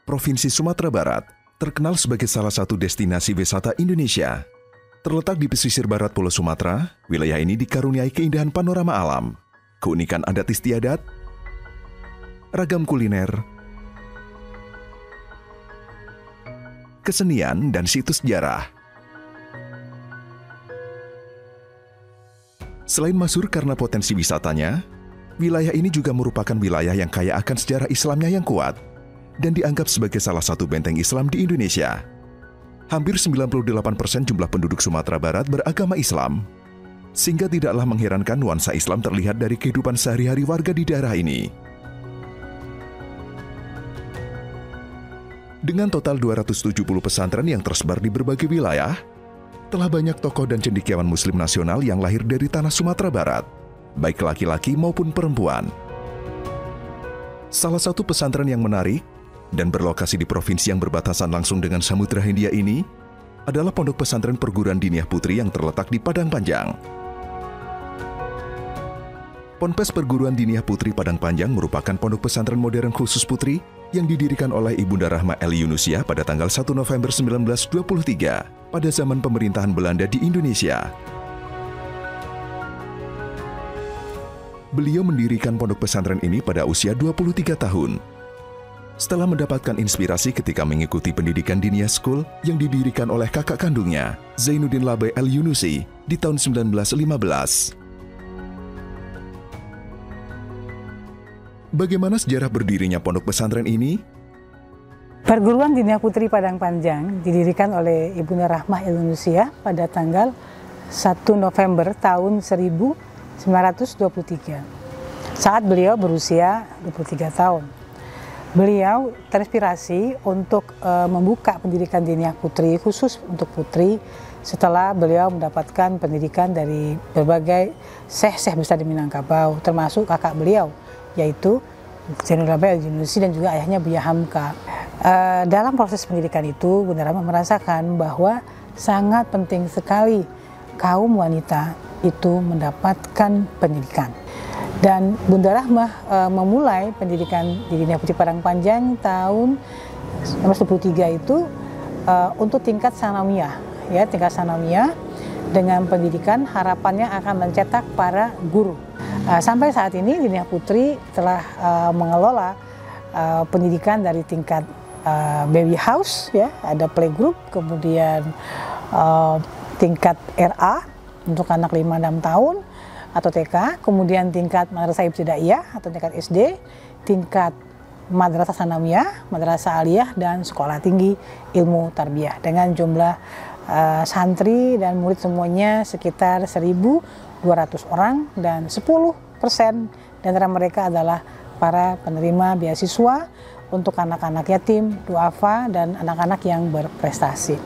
Provinsi Sumatera Barat terkenal sebagai salah satu destinasi wisata Indonesia. Terletak di pesisir barat Pulau Sumatera, wilayah ini dikaruniai keindahan panorama alam, keunikan adat istiadat, ragam kuliner, kesenian, dan situs sejarah. Selain masyhur karena potensi wisatanya, wilayah ini juga merupakan wilayah yang kaya akan sejarah Islamnya yang kuat dan dianggap sebagai salah satu benteng Islam di Indonesia. Hampir 98% jumlah penduduk Sumatera Barat beragama Islam, sehingga tidaklah mengherankan nuansa Islam terlihat dari kehidupan sehari-hari warga di daerah ini. Dengan total 270 pesantren yang tersebar di berbagai wilayah, telah banyak tokoh dan cendekiawan Muslim nasional yang lahir dari tanah Sumatera Barat, baik laki-laki maupun perempuan. Salah satu pesantren yang menarik dan berlokasi di provinsi yang berbatasan langsung dengan Samudra Hindia ini adalah Pondok Pesantren Perguruan Diniyah Putri yang terletak di Padang Panjang. Ponpes Perguruan Diniyah Putri Padang Panjang merupakan pondok pesantren modern khusus putri yang didirikan oleh Ibunda Rahma El Yunusiah pada tanggal 1 November 1923 pada zaman pemerintahan Belanda di Indonesia. Beliau mendirikan pondok pesantren ini pada usia 23 tahun. Setelah mendapatkan inspirasi ketika mengikuti pendidikan Diniyah School yang didirikan oleh kakak kandungnya, Zainuddin Labe El Yunusi, di tahun 1915. Bagaimana sejarah berdirinya pondok pesantren ini? Perguruan Diniyah Putri Padang Panjang didirikan oleh Ibunda Rahmah El Yunusiah pada tanggal 1 November tahun 1923, saat beliau berusia 23 tahun. Beliau terinspirasi untuk membuka pendidikan Diniyah Putri khusus untuk putri setelah beliau mendapatkan pendidikan dari berbagai syekh-syekh besar di Minangkabau, termasuk kakak beliau, yaitu Zainuddin Labe El Yunusi dan juga ayahnya Buya Hamka. Dalam proses pendidikan itu, Bunda Rahmah merasakan bahwa sangat penting sekali kaum wanita itu mendapatkan pendidikan. Dan Bunda Rahmah memulai pendidikan di Diniyah Putri Padang Panjang tahun 1923 itu untuk tingkat sanawiyah, ya, tingkat sanawiyah dengan pendidikan harapannya akan mencetak para guru. Sampai saat ini Diniyah Putri telah mengelola pendidikan dari tingkat baby house, ya, ada playgroup, kemudian tingkat RA untuk anak 5-6 tahun atau TK, kemudian tingkat madrasah ibtidaiyah atau tingkat SD, tingkat madrasah sanawiyah, madrasah aliyah, dan sekolah tinggi ilmu tarbiyah dengan jumlah santri dan murid semuanya sekitar 1.200 orang, dan 10% di antara mereka adalah para penerima beasiswa untuk anak-anak yatim, duafa, dan anak-anak yang berprestasi.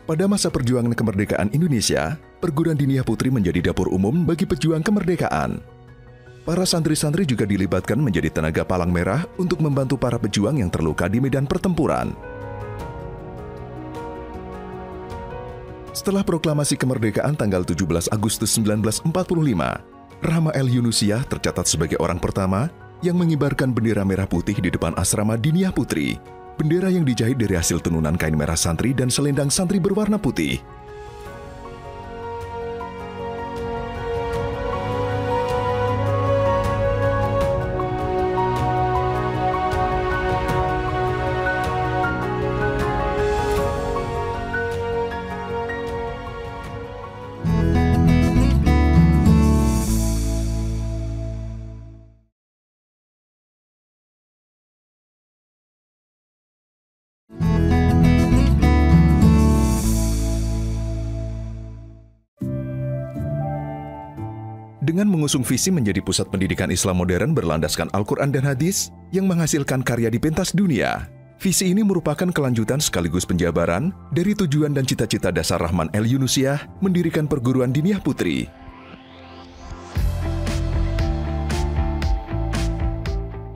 Pada masa perjuangan kemerdekaan Indonesia, Perguruan Diniyah Putri menjadi dapur umum bagi pejuang kemerdekaan. Para santri-santri juga dilibatkan menjadi tenaga palang merah untuk membantu para pejuang yang terluka di medan pertempuran. Setelah proklamasi kemerdekaan tanggal 17 Agustus 1945, Rahma El Yunusiah tercatat sebagai orang pertama yang mengibarkan bendera merah putih di depan asrama Diniyah Putri. Bendera yang dijahit dari hasil tenunan kain merah santri dan selendang santri berwarna putih. Dengan mengusung visi menjadi pusat pendidikan Islam modern berlandaskan Al-Quran dan Hadis yang menghasilkan karya di pentas dunia, visi ini merupakan kelanjutan sekaligus penjabaran dari tujuan dan cita-cita dasar Rahman El Yunusiah mendirikan Perguruan Diniyah Putri.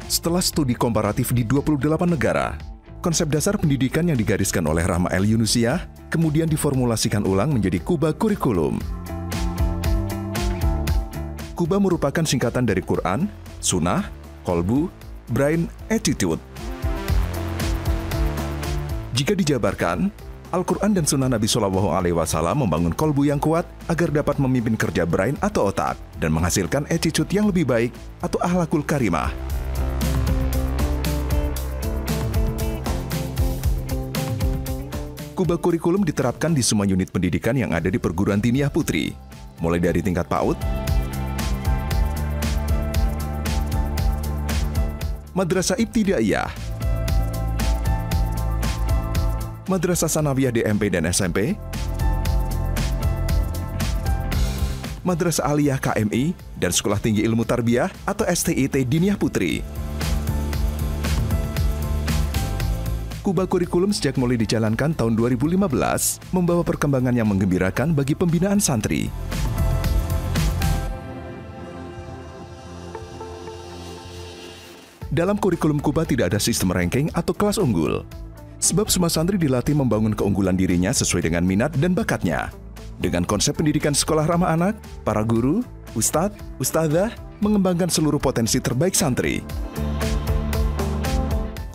Setelah studi komparatif di 28 negara, konsep dasar pendidikan yang digariskan oleh Rahma El Yunusiah kemudian diformulasikan ulang menjadi Kuba Kurikulum. Kuba merupakan singkatan dari Quran, Sunnah, Kolbu, Brain Attitude. Jika dijabarkan, Al-Quran dan Sunnah Nabi SAW membangun kolbu yang kuat agar dapat memimpin kerja brain atau otak dan menghasilkan attitude yang lebih baik atau akhlakul karimah. Kubah kurikulum diterapkan di semua unit pendidikan yang ada di perguruan diniyah putri, mulai dari tingkat PAUD, Madrasah Ibtidaiyah, Madrasah Sanawiyah DMP dan SMP, Madrasah Aliyah KMI, dan Sekolah Tinggi Ilmu Tarbiyah atau STIT Diniyah Putri. Kubah kurikulum sejak mulai dijalankan tahun 2015 membawa perkembangan yang menggembirakan bagi pembinaan santri. Dalam kurikulum Kubah tidak ada sistem ranking atau kelas unggul, sebab semua santri dilatih membangun keunggulan dirinya sesuai dengan minat dan bakatnya. Dengan konsep pendidikan sekolah ramah anak, para guru, ustadz, ustadzah mengembangkan seluruh potensi terbaik santri.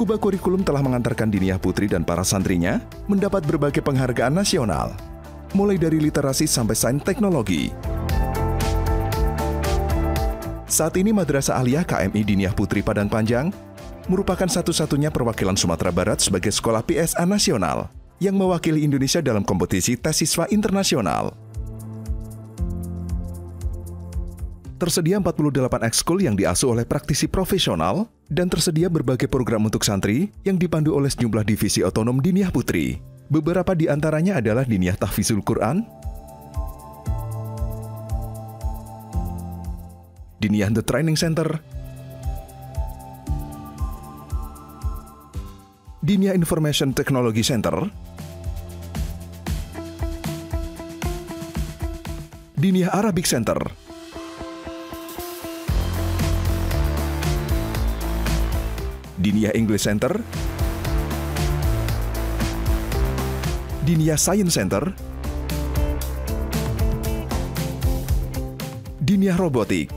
Kubah kurikulum telah mengantarkan diniyah putri dan para santrinya mendapat berbagai penghargaan nasional, mulai dari literasi sampai sains teknologi. Saat ini Madrasah Aliyah KMI Diniyah Putri Padang Panjang merupakan satu-satunya perwakilan Sumatera Barat sebagai sekolah PSA nasional yang mewakili Indonesia dalam kompetisi tes siswa internasional. Tersedia 48 ekskul yang diasuh oleh praktisi profesional dan tersedia berbagai program untuk santri yang dipandu oleh sejumlah divisi otonom Diniyah Putri. Beberapa di antaranya adalah Diniyah Tahfizul Quran, Diniyah The Training Center, Diniyah Information Technology Center, Diniyah Arabic Center, Diniyah English Center, Diniyah Science Center, Diniyah Robotik.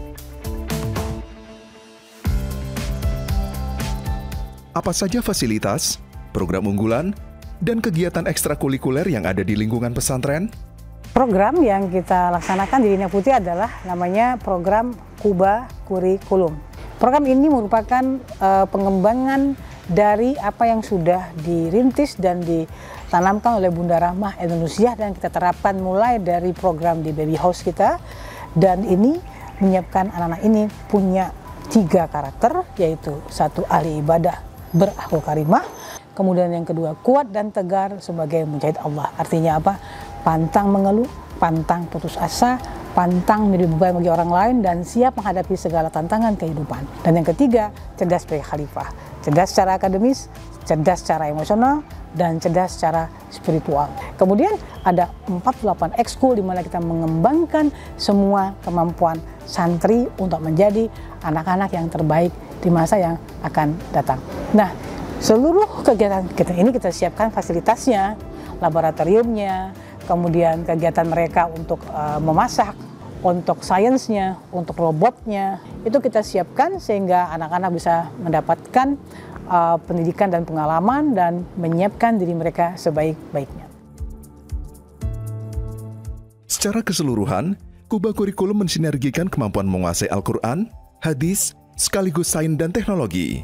Apa saja fasilitas, program unggulan, dan kegiatan ekstrakurikuler yang ada di lingkungan pesantren? Program yang kita laksanakan di Diniyah Putri adalah namanya program Kubah Kurikulum. Program ini merupakan pengembangan dari apa yang sudah dirintis dan ditanamkan oleh Bunda Rahmah Indonesia dan kita terapkan mulai dari program di baby house kita, dan ini menyiapkan anak-anak ini punya 3 karakter, yaitu 1 ahli ibadah berakhlak karimah, kemudian yang kedua kuat dan tegar sebagai mujahid Allah. Artinya apa? Pantang mengeluh, pantang putus asa, pantang menjadi beban bagi orang lain, dan siap menghadapi segala tantangan kehidupan. Dan yang ketiga, cerdas sebagai khalifah. Cerdas secara akademis, cerdas secara emosional, dan cerdas secara spiritual. Kemudian ada 48 ekskul di mana kita mengembangkan semua kemampuan santri untuk menjadi anak-anak yang terbaik di masa yang akan datang. Nah, seluruh kegiatan kita ini kita siapkan fasilitasnya, laboratoriumnya, kemudian kegiatan mereka untuk memasak, untuk sainsnya, untuk robotnya, itu kita siapkan sehingga anak-anak bisa mendapatkan pendidikan dan pengalaman dan menyiapkan diri mereka sebaik-baiknya. Secara keseluruhan, Kubah Kurikulum mensinergikan kemampuan menguasai Al-Quran, hadis, sekaligus sains dan teknologi.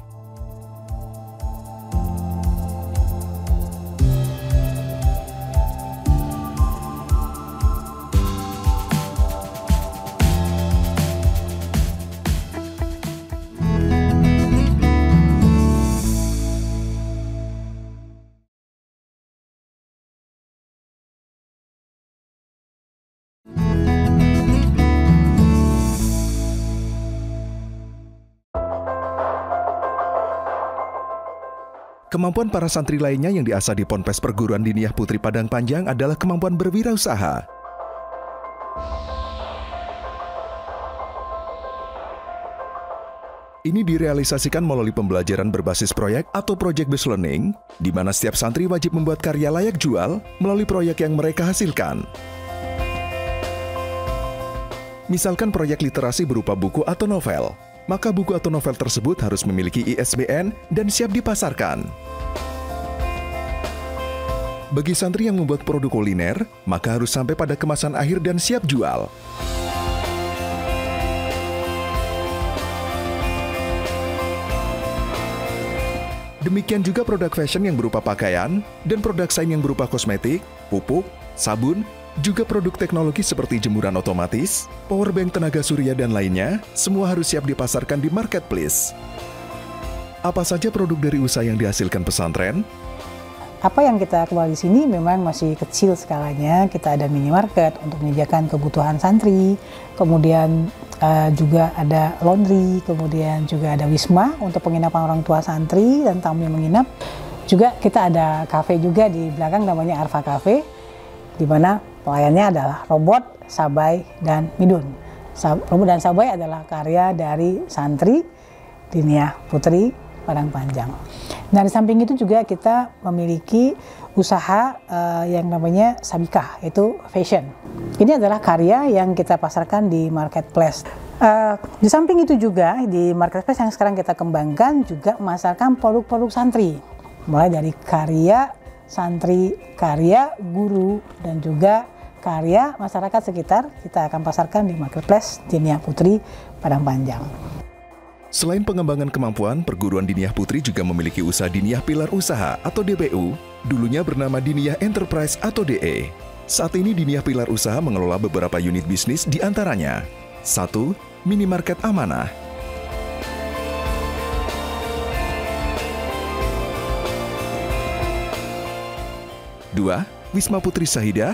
Kemampuan para santri lainnya yang diasah di Ponpes Perguruan Diniyah Putri Padang Panjang adalah kemampuan berwirausaha. Ini direalisasikan melalui pembelajaran berbasis proyek atau project-based learning, di mana setiap santri wajib membuat karya layak jual melalui proyek yang mereka hasilkan. Misalkan proyek literasi berupa buku atau novel, maka buku atau novel tersebut harus memiliki ISBN dan siap dipasarkan. Bagi santri yang membuat produk kuliner, maka harus sampai pada kemasan akhir dan siap jual. Demikian juga produk fashion yang berupa pakaian dan produk sains yang berupa kosmetik, pupuk, sabun, juga produk teknologi seperti jemuran otomatis, powerbank tenaga surya dan lainnya, semua harus siap dipasarkan di marketplace. Apa saja produk dari usaha yang dihasilkan pesantren? Apa yang kita keluar di sini memang masih kecil skalanya. Kita ada minimarket untuk menyediakan kebutuhan santri, kemudian juga ada laundry, kemudian juga ada wisma untuk penginapan orang tua santri dan tamu yang menginap. Juga kita ada kafe juga di belakang namanya Arfa Cafe, di mana pelayannya adalah robot, Sabai, dan Midun. Robot dan Sabai adalah karya dari santri Diniah Putri Padang Panjang. Nah, di samping itu juga kita memiliki usaha yang namanya Sabika, yaitu fashion. Ini adalah karya yang kita pasarkan di marketplace. Di samping itu juga di marketplace yang sekarang kita kembangkan juga memasarkan produk-produk santri, mulai dari karya santri, karya guru, dan juga karya masyarakat sekitar. Kita akan pasarkan di marketplace Diniah Putri Padang Panjang. Selain pengembangan kemampuan, perguruan Diniah Putri juga memiliki usaha Diniah Pilar Usaha atau DPU, dulunya bernama Diniah Enterprise atau DE. Saat ini Diniah Pilar Usaha mengelola beberapa unit bisnis di antaranya. 1. Minimarket Amanah. 2. Wisma Putri Sahidah.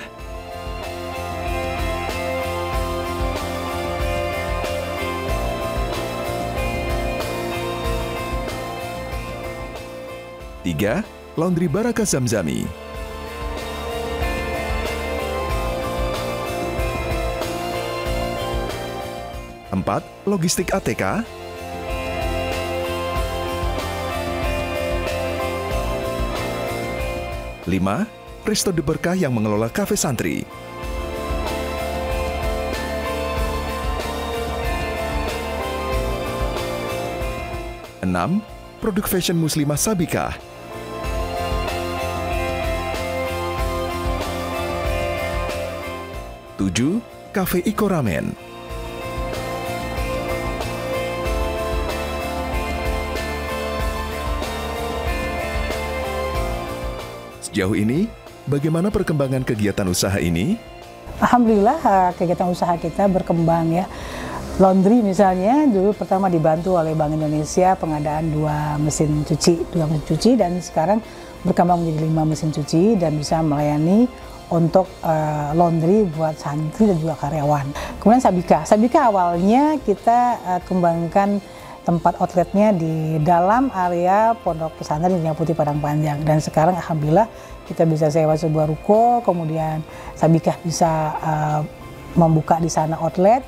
3. Laundry Baraka Zamzami. 4. Logistik ATK. 5. Resto De Berkah yang mengelola kafe santri. 6. Produk fashion muslimah Sabika. 7. Cafe Iko Ramen. Sejauh ini, bagaimana perkembangan kegiatan usaha ini? Alhamdulillah kegiatan usaha kita berkembang ya. Laundry misalnya dulu pertama dibantu oleh Bank Indonesia pengadaan 2 mesin cuci dan sekarang berkembang menjadi 5 mesin cuci dan bisa melayani untuk laundry buat santri dan juga karyawan. Kemudian Sabika awalnya kita kembangkan tempat outletnya di dalam area Pondok Pesantren Diniah Putri Padang Panjang, dan sekarang alhamdulillah kita bisa sewa sebuah ruko, kemudian Sabika bisa membuka di sana outlet,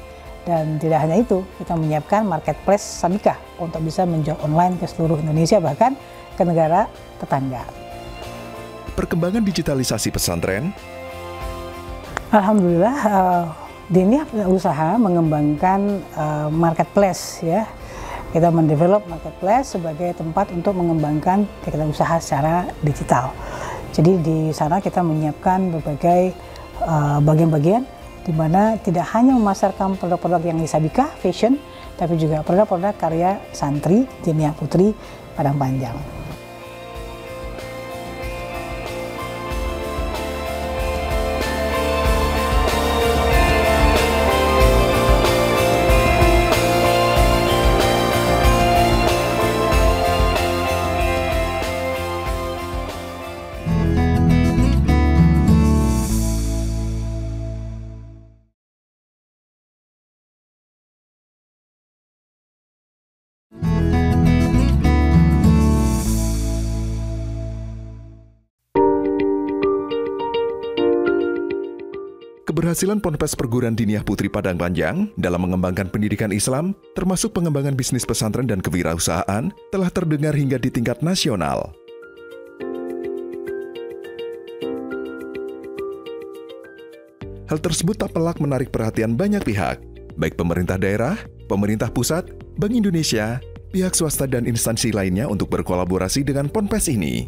dan tidak hanya itu, kita menyiapkan marketplace Sabika untuk bisa menjual online ke seluruh Indonesia bahkan ke negara tetangga. Perkembangan digitalisasi pesantren. Alhamdulillah Diniah usaha mengembangkan marketplace ya. Kita mendevelop marketplace sebagai tempat untuk mengembangkan kegiatan usaha secara digital. Jadi di sana kita menyiapkan berbagai bagian-bagian di mana tidak hanya memasarkan produk-produk yang di Sabika fashion, tapi juga produk-produk karya santri Diniah Putri Padang Panjang. Keberhasilan Ponpes Perguruan Diniah Putri Padang Panjang dalam mengembangkan pendidikan Islam, termasuk pengembangan bisnis pesantren dan kewirausahaan, telah terdengar hingga di tingkat nasional. Hal tersebut tak pelak menarik perhatian banyak pihak. baik pemerintah daerah, pemerintah pusat, Bank Indonesia, pihak swasta dan instansi lainnya untuk berkolaborasi dengan Ponpes ini.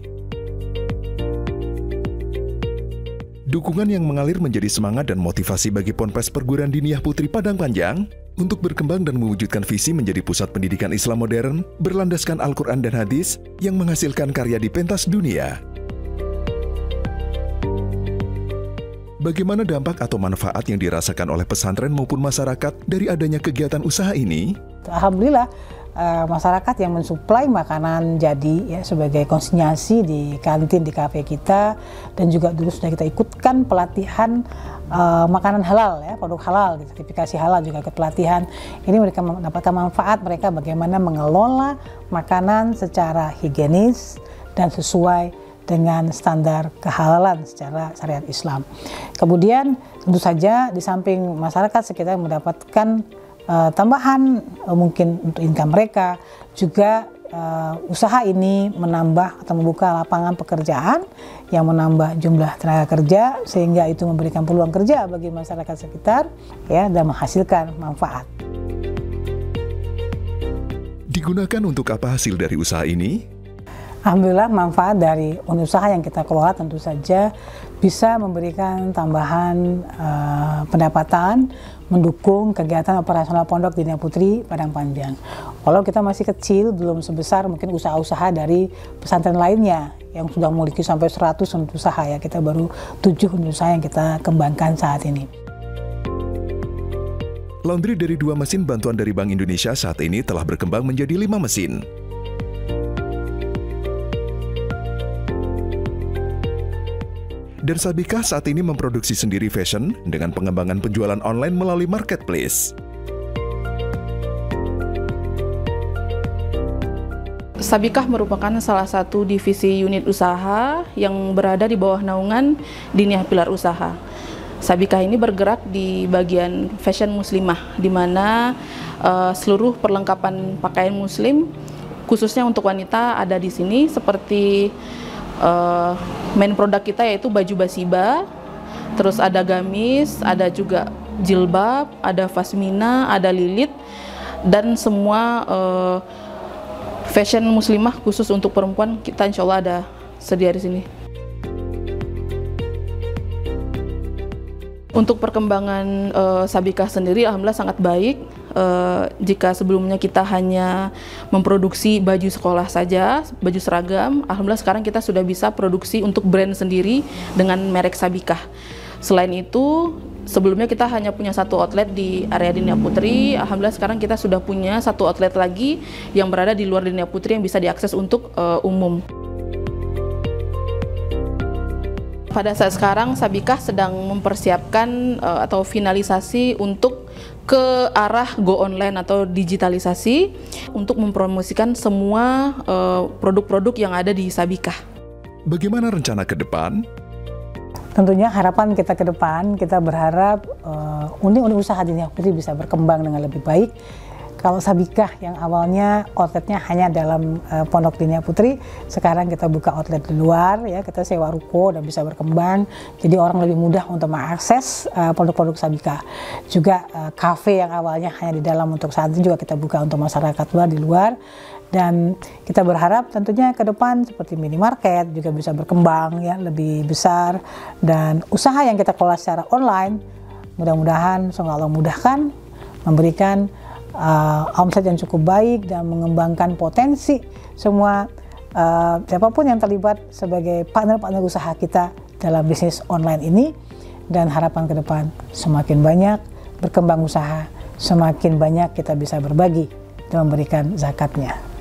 Dukungan yang mengalir menjadi semangat dan motivasi bagi Ponpes Perguruan Diniyah Putri Padang Panjang untuk berkembang dan mewujudkan visi menjadi pusat pendidikan Islam modern berlandaskan Al-Quran dan Hadis yang menghasilkan karya di pentas dunia. Bagaimana dampak atau manfaat yang dirasakan oleh pesantren maupun masyarakat dari adanya kegiatan usaha ini? Alhamdulillah, masyarakat yang mensuplai makanan jadi ya sebagai konsinyasi di kantin di kafe kita, dan juga dulu sudah kita ikutkan pelatihan makanan halal ya, produk halal, sertifikasi halal juga ikut pelatihan. Ini mereka mendapatkan manfaat, mereka bagaimana mengelola makanan secara higienis dan sesuai dengan standar kehalalan secara syariat Islam. Kemudian tentu saja di samping masyarakat sekitar mendapatkan tambahan mungkin untuk income mereka, juga usaha ini menambah atau membuka lapangan pekerjaan yang menambah jumlah tenaga kerja, sehingga itu memberikan peluang kerja bagi masyarakat sekitar ya, dan menghasilkan manfaat. Digunakan untuk apa hasil dari usaha ini? Alhamdulillah, manfaat dari usaha yang kita kelola tentu saja bisa memberikan tambahan pendapatan, mendukung kegiatan operasional Pondok Diniyah Putri Padang Panjang. Kalau kita masih kecil, belum sebesar mungkin usaha-usaha dari pesantren lainnya yang sudah memiliki sampai 100 unit usaha ya, kita baru 7 unit usaha yang kita kembangkan saat ini. Laundry dari 2 mesin bantuan dari Bank Indonesia saat ini telah berkembang menjadi 5 mesin. Dan Sabikah saat ini memproduksi sendiri fashion dengan pengembangan penjualan online melalui marketplace. Sabikah merupakan salah satu divisi unit usaha yang berada di bawah naungan Diniyah Pilar Usaha. Sabikah ini bergerak di bagian fashion muslimah, di mana seluruh perlengkapan pakaian muslim, khususnya untuk wanita, ada di sini, seperti main produk kita yaitu baju basiba, terus ada gamis, ada juga jilbab, ada fasmina, ada lilit, dan semua fashion muslimah khusus untuk perempuan kita insya Allah ada sedia di sini. Untuk perkembangan Sabikah sendiri alhamdulillah sangat baik. Jika sebelumnya kita hanya memproduksi baju sekolah saja, baju seragam, alhamdulillah sekarang kita sudah bisa produksi untuk brand sendiri dengan merek Sabikah. Selain itu, sebelumnya kita hanya punya 1 outlet di area Diniyah Putri, alhamdulillah sekarang kita sudah punya 1 outlet lagi yang berada di luar Diniyah Putri yang bisa diakses untuk umum. Pada saat sekarang Sabikah sedang mempersiapkan atau finalisasi untuk ke arah go online atau digitalisasi untuk mempromosikan semua produk-produk yang ada di Sabikah. Bagaimana rencana ke depan? Tentunya harapan kita ke depan, kita berharap unit-unit usaha Diniyah Putri bisa berkembang dengan lebih baik. Kalau Sabikah yang awalnya outletnya hanya dalam Pondok Diniyah Putri, sekarang kita buka outlet di luar, ya kita sewa ruko dan bisa berkembang. Jadi orang lebih mudah untuk mengakses produk-produk Sabikah. Juga kafe yang awalnya hanya di dalam untuk santri juga kita buka untuk masyarakat luar di luar. Dan kita berharap tentunya ke depan seperti minimarket juga bisa berkembang ya lebih besar, dan usaha yang kita kelola secara online mudah-mudahan semoga Allah mudahkan memberikan omset yang cukup baik dan mengembangkan potensi semua siapapun yang terlibat sebagai partner-partner usaha kita dalam bisnis online ini. Dan harapan ke depan semakin banyak berkembang usaha, semakin banyak kita bisa berbagi dan memberikan zakatnya.